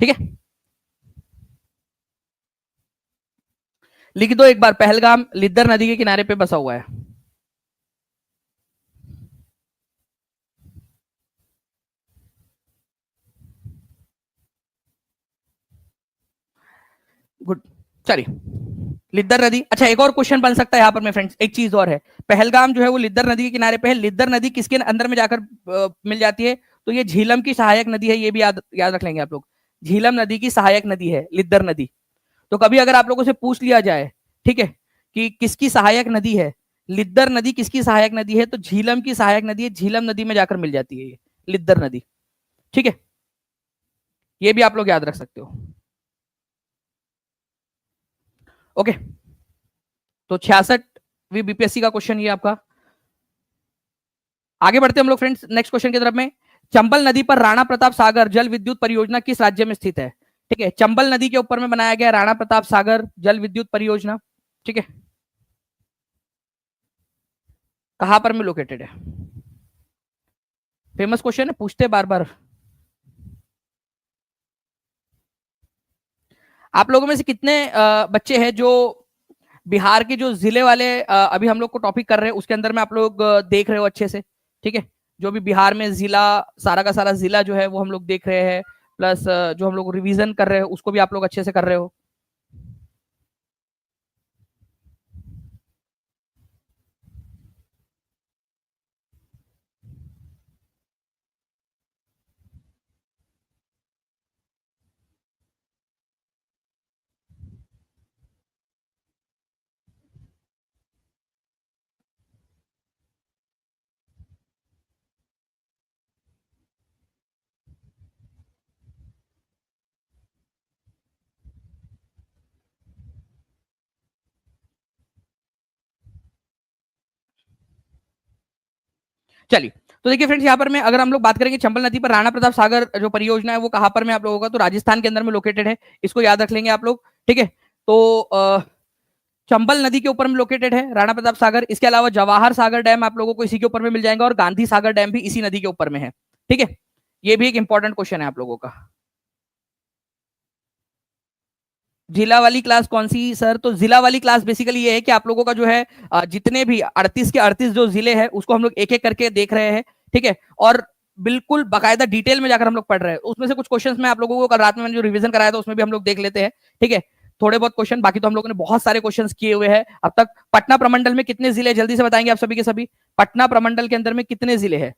ठीक है, लिख दो एक बार, पहलगाम लिद्दर नदी के किनारे पे बसा हुआ है। गुड, चलिए, लिद्दर नदी। अच्छा, एक और क्वेश्चन बन सकता है यहाँ पर में फ्रेंड्स, एक चीज और है, पहलगाम जो है वो लिद्दर नदी के किनारे पे है, लिद्दर नदी किसके अंदर में जाकर मिल जाती है? तो ये झीलम की सहायक नदी है, ये भी याद रख लेंगे आप लोग, झीलम नदी की सहायक नदी है लिद्दर नदी। तो कभी अगर आप लोगों से पूछ लिया जाए, ठीक है, कि किसकी सहायक नदी है, लिद्दर नदी किसकी सहायक नदी है, तो झीलम की सहायक नदी है, झीलम नदी में जाकर मिल जाती है ये लिद्दर नदी। ठीक है, ये भी आप लोग याद रख सकते हो। ओके, तो 66वीं बीपीएससी का क्वेश्चन ये आपका। आगे बढ़ते हैं हम लोग फ्रेंड्स नेक्स्ट क्वेश्चन की तरफ में। चंबल नदी पर राणा प्रताप सागर जल विद्युत परियोजना किस राज्य में स्थित है? ठीक है, चंबल नदी के ऊपर में बनाया गया राणा प्रताप सागर जल विद्युत परियोजना, ठीक है, कहां पर में लोकेटेड है? फेमस क्वेश्चन है, पूछते बार बार। आप लोगों में से कितने बच्चे हैं जो बिहार के जो जिले वाले अभी हम लोग को टॉपिक कर रहे हैं उसके अंदर में आप लोग देख रहे हो अच्छे से? ठीक है, जो भी बिहार में जिला, सारा का सारा जिला जो है वो हम लोग देख रहे हैं, प्लस जो हम लोग रिवीजन कर रहे हैं उसको भी आप लोग अच्छे से कर रहे हो। चलिए, तो देखिए फ्रेंड्स, यहाँ पर मैं अगर हम लोग बात करेंगे चंबल नदी पर राणा प्रताप सागर जो परियोजना है वो कहां पर में आप लोगों का, तो राजस्थान के अंदर में लोकेटेड है, इसको याद रख लेंगे आप लोग। ठीक है, तो चंबल नदी के ऊपर में लोकेटेड है राणा प्रताप सागर। इसके अलावा जवाहर सागर डैम आप लोगों को इसी के ऊपर में मिल जाएगा, और गांधी सागर डैम भी इसी नदी के ऊपर में है। ठीक है, ये भी एक इंपॉर्टेंट क्वेश्चन है आप लोगों का। जिला वाली क्लास कौन सी सर? तो जिला वाली क्लास बेसिकली ये है कि आप लोगों का जो है जितने भी 38 के 38 जो जिले हैं उसको हम लोग एक एक करके देख रहे हैं, ठीक है, और बिल्कुल बाकायदा डिटेल में जाकर हम लोग पढ़ रहे हैं। उसमें से कुछ क्वेश्चंस मैं आप लोगों को कल रात में मैंने जो रिवीजन कराया था उसमें भी हम लोग देख लेते हैं। ठीक है, थोड़े बहुत क्वेश्चन, बाकी तो हम लोगों ने बहुत सारे क्वेश्चंस किए हुए हैं अब तक। पटना प्रमंडल में कितने जिले, जल्दी से बताएंगे आप सभी के सभी, पटना प्रमंडल के अंदर में कितने जिले हैं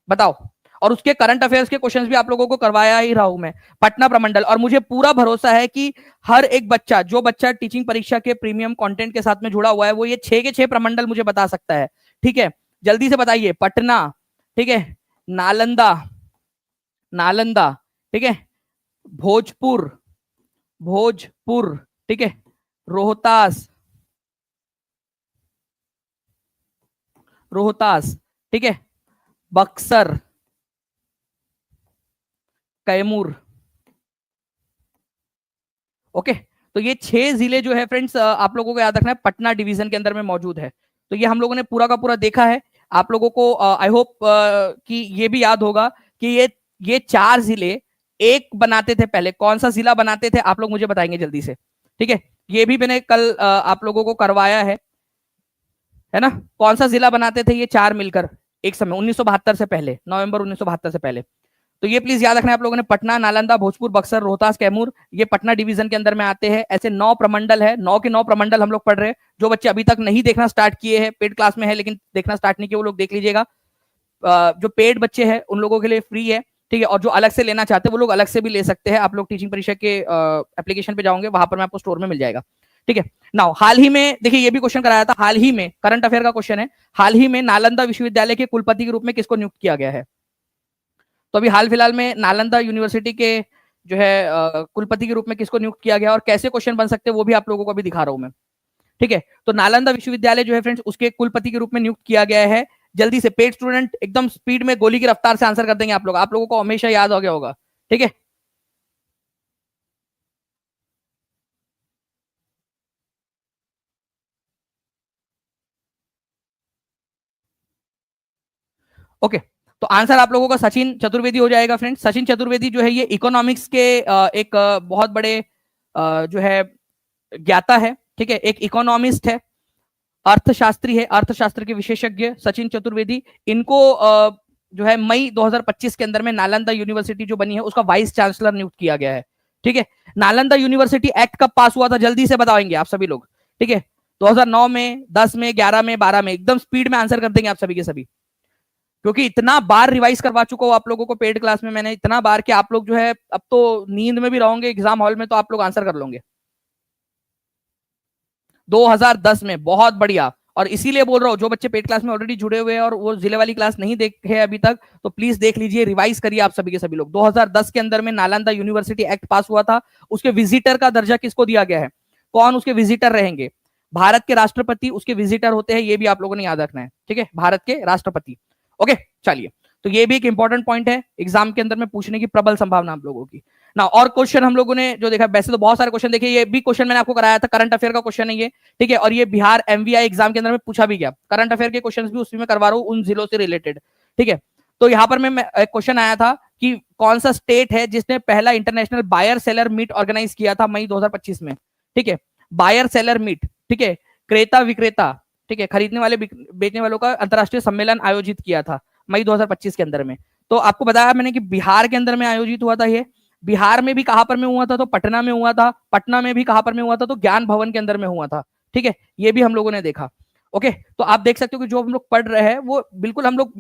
बताओ। और उसके करंट अफेयर्स के क्वेश्चंस भी आप लोगों को करवाया ही रहा हूं मैं, पटना प्रमंडल। और मुझे पूरा भरोसा है कि हर एक बच्चा, जो बच्चा टीचिंग परीक्षा के प्रीमियम कंटेंट के साथ में जुड़ा हुआ है, वो ये 6 के 6 प्रमंडल मुझे बता सकता है। ठीक है, जल्दी से बताइए, पटना, ठीक है, नालंदा, नालंदा, ठीक है, भोजपुर, भोजपुर, ठीक है, रोहतास, रोहतास, ठीक है, बक्सर, कैमूर, ओके, तो ये 6 जिले जो है फ्रेंड्स आप लोगों को याद रखना है पटना डिवीजन के अंदर में मौजूद है। तो ये हम लोगों ने पूरा का पूरा देखा है। आप लोगों को आई होप कि ये भी याद होगा कि ये 4 जिले एक बनाते थे पहले। कौन सा जिला बनाते थे आप लोग मुझे बताएंगे जल्दी से, ठीक है? ये भी मैंने कल आप लोगों को करवाया है ना? कौन सा जिला बनाते थे ये 4 मिलकर एक समय 1972 से पहले, नवंबर 1972 से पहले? तो ये प्लीज याद रखना है आप लोगों ने, पटना, नालंदा, भोजपुर, बक्सर, रोहतास, कैमूर, ये पटना डिवीजन के अंदर में आते हैं। ऐसे 9 प्रमंडल है, 9 के 9 प्रमंडल हम लोग पढ़ रहे हैं। जो बच्चे अभी तक नहीं देखना स्टार्ट किए हैं, पेड क्लास में है लेकिन देखना स्टार्ट नहीं किए, वो लोग देख लीजिएगा। जो पेड बच्चे हैं उन लोगों के लिए फ्री है, ठीक है? और जो अलग से लेना चाहते हैं वो लोग अलग से भी ले सकते हैं। आप लोग टीचिंग परीक्षा के एप्लीकेशन पे जाओगे, वहां पर मैं आपको स्टोर में मिल जाएगा, ठीक है? नाउ हाल ही में देखिए ये भी क्वेश्चन कराया था, हाल ही में करंट अफेयर का क्वेश्चन है, हाल ही में नालंदा विश्वविद्यालय के कुलपति के रूप में किसको नियुक्त किया गया है? तो अभी हाल फिलहाल में नालंदा यूनिवर्सिटी के जो है कुलपति के रूप में किसको नियुक्त किया गया और कैसे क्वेश्चन बन सकते हैं वो भी आप लोगों को अभी दिखा रहा हूं मैं, ठीक है? तो नालंदा विश्वविद्यालय जो है फ्रेंड्स उसके कुलपति के रूप में नियुक्त किया गया है। जल्दी से पेड स्टूडेंट एकदम स्पीड में गोली की रफ्तार से आंसर कर देंगे आप लोगों को हमेशा याद हो गया होगा, ठीक है? ओके, तो आंसर आप लोगों का सचिन चतुर्वेदी हो जाएगा फ्रेंड्स। सचिन चतुर्वेदी जो है ये इकोनॉमिक्स के एक बहुत बड़े जो है ज्ञाता है, ठीक है? एक इकोनॉमिस्ट है, अर्थशास्त्री है, अर्थशास्त्र के विशेषज्ञ सचिन चतुर्वेदी। इनको जो है मई 2025 के अंदर में नालंदा यूनिवर्सिटी जो बनी है उसका वाइस चांसलर नियुक्त किया गया है, ठीक है? नालंदा यूनिवर्सिटी एक्ट कब पास हुआ था जल्दी से बताएंगे आप सभी लोग, ठीक है? 2009 में, 10 में, 11 में, 12 में, एकदम स्पीड में आंसर कर देंगे आप सभी के सभी, क्योंकि इतना बार रिवाइज करवा चुका हूं आप लोगों को पेड क्लास में मैंने, इतना बार कि आप लोग जो है अब तो नींद में भी रहोगे एग्जाम हॉल में तो आप लोग आंसर कर लोगे। 2010 में, बहुत बढ़िया। और इसीलिए बोल रहा हूं जो बच्चे पेड क्लास में ऑलरेडी जुड़े हुए हैं और वो जिले वाली क्लास नहीं देखे अभी तक, तो प्लीज देख लीजिए, रिवाइज करिए आप सभी के सभी लोग। 2010 के अंदर में नालंदा यूनिवर्सिटी एक्ट पास हुआ था। उसके विजिटर का दर्जा किसको दिया गया है? कौन उसके विजिटर रहेंगे? भारत के राष्ट्रपति उसके विजिटर होते हैं, ये भी आप लोगों ने याद रखना है, ठीक है? भारत के राष्ट्रपति। ओके, चलिए, तो ये भी एक इंपॉर्टेंट पॉइंट है एग्जाम के अंदर में पूछने की प्रबल संभावना आप लोगों की ना। और क्वेश्चन हम लोगों ने जो देखा, वैसे तो बहुत सारे क्वेश्चन देखे, ये भी क्वेश्चन मैंने आपको कराया था, करंट अफेयर का क्वेश्चन है ये, ठीक है? और ये बिहार एमवीआई एग्जाम के अंदर में पूछा भी गया, करंट अफेयर के क्वेश्चन भी उसी में करवा रहा हूँ उन जिलों से रिलेटेड, ठीक है? तो यहाँ पर मैं एक क्वेश्चन आया था कि कौन सा स्टेट है जिसने पहला international buyer seller meet organise किया था मई 2025 में, ठीक है? बायर सेलर मीट, ठीक है? क्रेता विक्रेता, ठीक है, खरीदने वाले बेचने वालों का अंतरराष्ट्रीय सम्मेलन आयोजित किया था मई 2025 के अंदर में। तो आपको बताया मैंने कि बिहार के अंदर में आयोजित हुआ था ये। बिहार में भी कहां पर में हुआ था? तो पटना में हुआ था। पटना में भी कहां पर में हुआ था? तो ज्ञान भवन के अंदर में हुआ था, ठीक है? ये भी हम लोगों ने देखा। ओके, तो आप देख सकते हो कि जो हम लोग पढ़ रहे हैं वो बिल्कुल हम लोग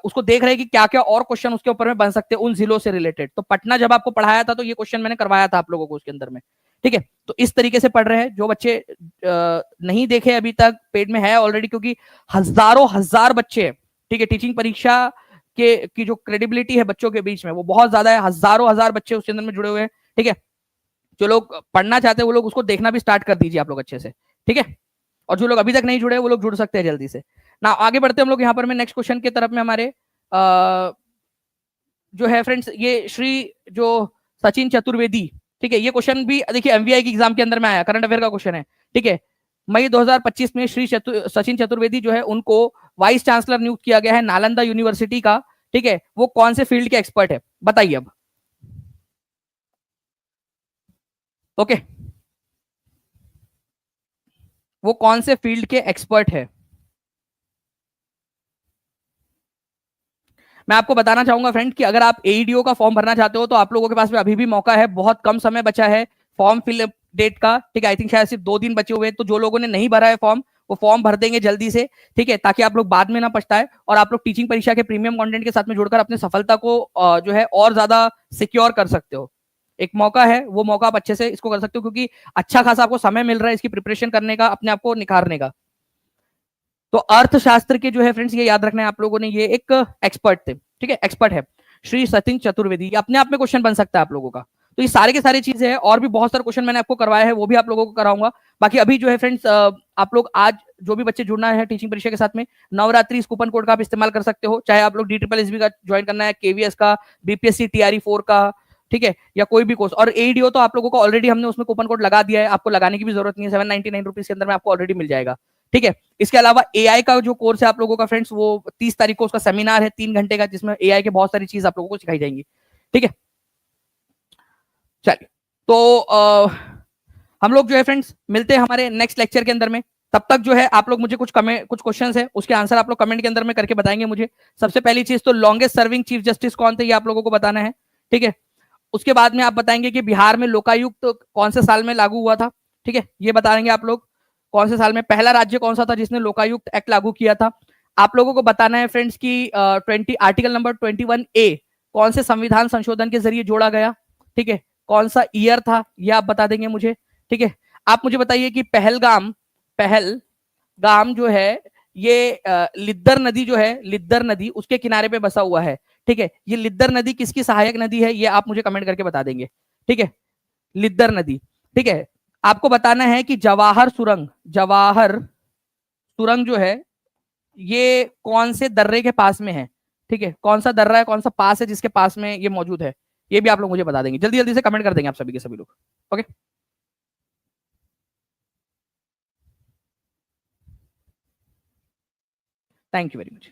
उसको देख रहे हैं कि क्या क्या और क्वेश्चन उसके ऊपर में बन सकते हैं उन जिलों से रिलेटेड। तो पटना जब आपको पढ़ाया था तो ये क्वेश्चन मैंने करवाया था आप लोगों को उसके अंदर में, ठीक है? तो इस तरीके से पढ़ रहे हैं। जो बच्चे नहीं देखे अभी तक, पेड में है ऑलरेडी, क्योंकि हजारों हजार बच्चे, ठीक है, टीचिंग परीक्षा के की जो क्रेडिबिलिटी है बच्चों के बीच में वो बहुत ज्यादा है, हजारों हजार बच्चे उसके अंदर में जुड़े हुए हैं, ठीक है? जो लोग पढ़ना चाहते हैं वो लोग उसको देखना भी स्टार्ट कर दीजिए आप लोग अच्छे से, ठीक है? और जो लोग अभी तक नहीं जुड़े वो लोग जुड़ सकते हैं जल्दी से ना। आगे बढ़ते हम लोग यहाँ पर में नेक्स्ट क्वेश्चन की तरफ में। हमारे जो है फ्रेंड्स ये श्री जो सचिन चतुर्वेदी, ठीक है, ये क्वेश्चन भी देखिए एमवीआई की एग्जाम के अंदर में आया, करंट अफेयर का क्वेश्चन है, ठीक है? मई 2025 में श्री सचिन चतुर्वेदी जो है उनको वाइस चांसलर नियुक्त किया गया है नालंदा यूनिवर्सिटी का, ठीक है? वो कौन से फील्ड के एक्सपर्ट है बताइए अब। ओके, वो कौन से फील्ड के एक्सपर्ट है? मैं आपको बताना चाहूंगा फ्रेंड कि अगर आप एईडीओ का फॉर्म भरना चाहते हो तो आप लोगों के पास में अभी भी मौका है, बहुत कम समय बचा है फॉर्म फिल डेट का, ठीक है? आई थिंक शायद सिर्फ 2 दिन बचे हुए हैं। तो जो लोगों ने नहीं भरा है फॉर्म वो फॉर्म भर देंगे जल्दी से, ठीक है? ताकि आप लोग बाद में ना पछताए और आप लोग टीचिंग परीक्षा के प्रीमियम कंटेंट के साथ में जुड़कर अपनी सफलता को जो है और ज्यादा सिक्योर कर सकते हो। एक मौका है, वो मौका आप अच्छे से इसको कर सकते हो, क्योंकि अच्छा खासा आपको समय मिल रहा है इसकी प्रिपरेशन करने का, अपने आप को निखारने का। तो अर्थशास्त्र के जो है फ्रेंड्स ये याद रखना है आप लोगों ने, ये एक एक्सपर्ट थे, ठीक है? एक्सपर्ट है श्री सचिन चतुर्वेदी। अपने आप में क्वेश्चन बन सकता है आप लोगों का। तो ये सारे के सारी चीजें हैं, और भी बहुत सारे क्वेश्चन मैंने आपको करवाया है वो भी आप लोगों को कराऊंगा। बाकी अभी जो है फ्रेंड्स आप लोग आज जो भी बच्चे जुड़ना है टीचिंग परीक्षा के साथ में, नवरात्रि इस कूपन कोड का आप इस्तेमाल कर सकते हो, चाहे आप लोग DSSB का ज्वाइन करना है, KVS का, BPSC TRE 4 का, ठीक है, या कोई भी कोर्स। और एईडीओ तो आप लोगों को ऑलरेडी हमने उसमें कूपन कोड लगा दिया है, आपको लगाने की भी जरूरत नहीं है, 799 रुपीज के अंदर में आपको ऑलरेडी मिल जाएगा। ठीक है, इसके अलावा एआई का जो कोर्स है आप लोगों का फ्रेंड्स, वो 30 तारीख को उसका सेमिनार है 3 घंटे का, जिसमें एआई के बहुत सारी चीज आप लोगों को सिखाई जाएंगी। ठीक है, चलिए तो हम लोग जो है फ्रेंड्स मिलते हैं हमारे नेक्स्ट लेक्चर के अंदर में। तब तक जो है आप लोग मुझे कुछ क्वेश्चन है उसके आंसर आप लोग कमेंट के अंदर में करके बताएंगे मुझे। सबसे पहली चीज तो लॉन्गेस्ट सर्विंग चीफ जस्टिस कौन थे, ये आप लोगों को बताना है। ठीक है, उसके बाद में आप बताएंगे कि बिहार में लोकायुक्त कौन से साल में लागू हुआ था। ठीक है, ये बताएंगे आप लोग कौन से साल में। पहला राज्य कौन सा था जिसने लोकायुक्त एक्ट लागू किया था। आप लोगों को बताना है फ्रेंड्स की आर्टिकल नंबर 21A कौन से संविधान संशोधन के जरिए जोड़ा गया। ठीक है, कौन सा ईयर था ये आप बता देंगे मुझे। ठीक है, आप मुझे बताइए कि पहलगाम जो है ये लिद्दर नदी जो है, लिद्दर नदी उसके किनारे पे बसा हुआ है। ठीक है, ये लिद्दर नदी किसकी सहायक नदी है ये आप मुझे कमेंट करके बता देंगे। ठीक है, लिद्दर नदी। ठीक है, आपको बताना है कि जवाहर सुरंग जो है ये कौन से दर्रे के पास में है। ठीक है, कौन सा दर्रा है, कौन सा पास है जिसके पास में ये मौजूद है, ये भी आप लोग मुझे बता देंगे। जल्दी जल्दी से कमेंट कर देंगे आप सभी के सभी लोग। Okay, thank you very much.